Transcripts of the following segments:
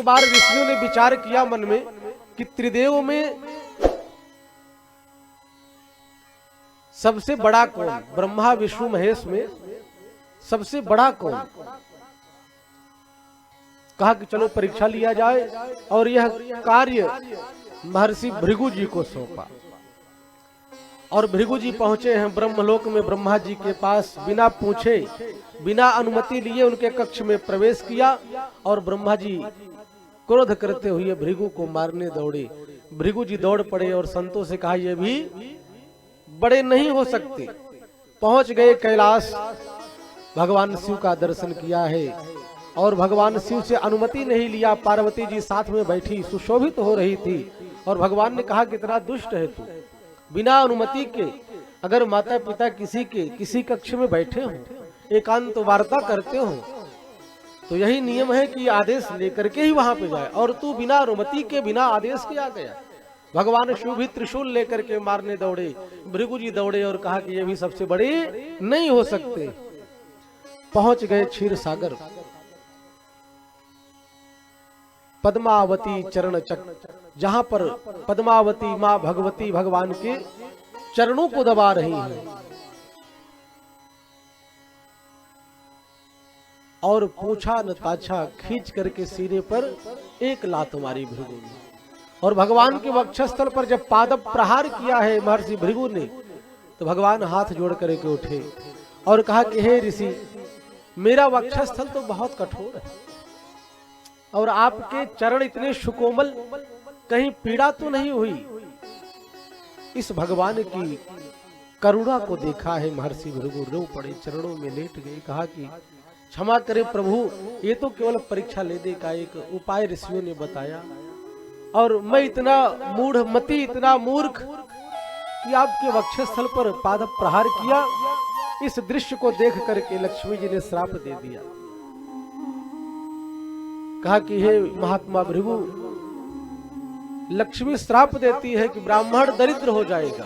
बार ऋषियों ने विचार किया मन में कि त्रिदेव में सबसे बड़ा कौन, ब्रह्मा विष्णु महेश में सबसे बड़ा कौन। कहा कि चलो परीक्षा लिया जाए, और यह कार्य महर्षि भृगु जी को सौंपा। और भृगु जी पहुंचे हैं ब्रह्मलोक में ब्रह्मा जी के पास, बिना पूछे बिना अनुमति लिए उनके कक्ष में प्रवेश किया, और ब्रह्मा जी क्रोध करते हुए भृगु को मारने दौड़े। भृगु जी दौड़ पड़े और संतों से कहा ये भी बड़े नहीं हो सकते। पहुंच गए कैलाश, भगवान शिव का दर्शन किया है, और भगवान शिव से अनुमति नहीं लिया। पार्वती जी साथ में बैठी सुशोभित हो रही थी, और भगवान ने कहा कितना दुष्ट है तू, बिना अनुमति के अगर माता पिता किसी कक्ष में बैठे हो, एकांत वार्ता करते हो, तो यही नियम है कि आदेश लेकर के ही वहां पे जाए, और तू बिना अनुमति के बिना आदेश के आ गया। भगवान शिव भी त्रिशूल लेकर के मारने दौड़े। भृगु जी दौड़े और कहा कि ये भी सबसे बड़े नहीं हो सकते। पहुंच गए क्षीर सागर, पद्मावती चरण चक्र, जहां पर पद्मावती मां भगवती भगवान के चरणों को दबा रही हैं, और पूछा न ताछा खींच करके सिरे पर एक लात मारी भृगु ने। और भगवान के वक्षस्थल पर जब पाद प्रहार किया है महर्षि भृगु ने, तो भगवान हाथ जोड़ करके उठे और कहा कि हे ऋषि, मेरा वक्षस्थल तो बहुत कठोर है, और आपके चरण इतने सुकोमल, कहीं पीड़ा तो नहीं हुई। इस भगवान की करुणा को देखा है महर्षि भृगु रो पड़े, चरणों में लेट गए। कहा कि क्षमा करे प्रभु, ये तो केवल परीक्षा लेने का एक उपाय ऋषियों ने बताया, और मैं इतना मूढ़मती, इतना मूर्ख कि आपके वक्षस्थल पर पाद प्रहार किया। इस दृश्य को देख करके लक्ष्मी जी ने श्राप दे दिया। कहा कि हे महात्मा भृगु, लक्ष्मी श्राप देती है कि ब्राह्मण दरिद्र हो जाएगा,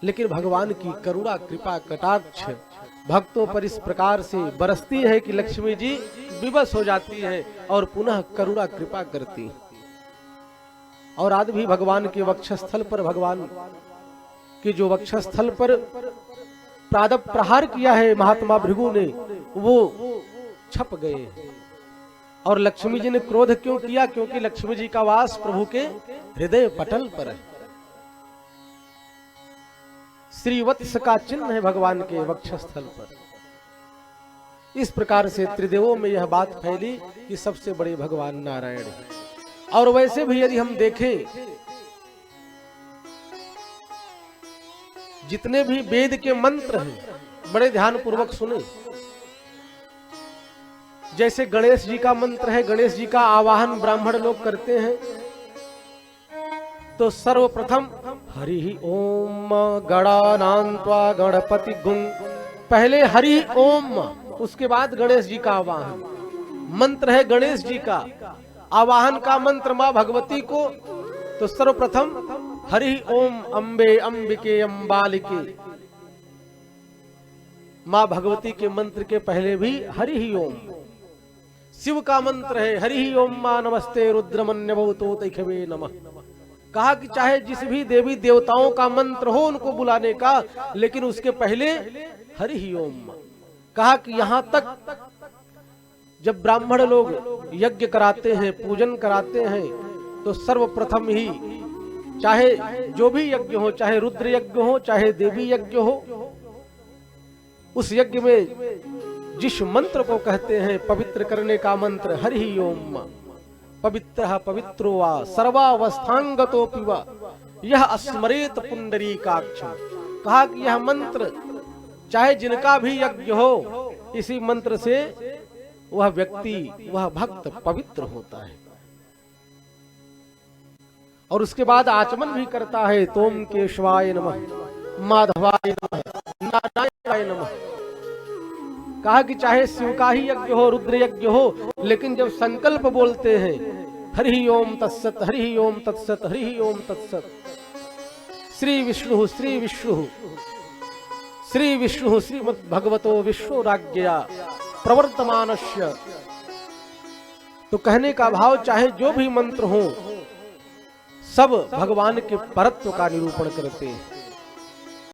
लेकिन भगवान की करुणा कृपा कटाक्ष भक्तों पर इस प्रकार से बरसती है कि लक्ष्मी जी विवश हो जाती है और पुनः करुणा कृपा करती। और आज भी भगवान के वक्षस्थल पर, भगवान के जो वक्षस्थल पर पाद प्रहार किया है महात्मा भृगु ने, वो छप गए। और लक्ष्मी जी ने क्रोध क्यों किया? क्योंकि लक्ष्मी जी का वास प्रभु के हृदय पटल पर है। श्रीवत्स का चिन्ह है भगवान के वक्षस्थल पर। इस प्रकार से त्रिदेवों में यह बात फैली कि सबसे बड़े भगवान नारायण हैं। और वैसे भी यदि हम देखें, जितने भी वेद के मंत्र हैं, बड़े ध्यान पूर्वक सुने। जैसे गणेश जी का मंत्र है, गणेश जी का आवाहन ब्राह्मण लोग करते हैं, तो सर्वप्रथम हरि ओम गणानान्त्वा गणपति गुं, पहले हरि ओम, उसके बाद गणेश जी का आवाहन। मंत्र है गणेश जी का, आवाहन का मंत्र मां भगवती को, तो सर्वप्रथम हरि ओम अम्बे अम्बिके अम्बालिके, मां भगवती के मंत्र के पहले भी हरि ओम। शिव का मंत्र है हरि ओम मां नमस्ते रुद्रमन्यभूतो तैखवे नमः। कहा कि चाहे जिस भी देवी देवताओं का मंत्र हो उनको बुलाने का, लेकिन उसके पहले हरि ओम। कहा कि यहां तक जब ब्राह्मण लोग यज्ञ कराते हैं, पूजन कराते हैं, तो सर्वप्रथम ही चाहे जो भी यज्ञ हो, चाहे रुद्र यज्ञ हो, चाहे देवी यज्ञ हो, उस यज्ञ में जिस मंत्र को कहते हैं पवित्र करने का मंत्र हरि ओम, पवित्रः पवित्रो वा सर्वावस्थांगतोऽपि वा यह स्मरेत पुंडरीकाक्षं। कहा कि यह मंत्र चाहे जिनका भी यज्ञ हो, इसी मंत्र से वह व्यक्ति, वह भक्त पवित्र होता है। और उसके बाद आचमन भी करता है, तोम केशवाय नमः, माधवाय नमः, नारायणाय नमः। कहा कि चाहे शिव का ही यज्ञ हो, रुद्र यज्ञ हो, लेकिन जब संकल्प बोलते हैं हरि ओम तत्सत, हरि ओम तत्सत, हरि ओम तत्सत, श्री विष्णु श्री विष्णु श्री विष्णु श्रीमद् भगवतो विष्णुराज्ञया प्रवर्तमानस्य तो कहने का भाव चाहे जो भी मंत्र हो सब भगवान के परत्व का निरूपण करते हैं।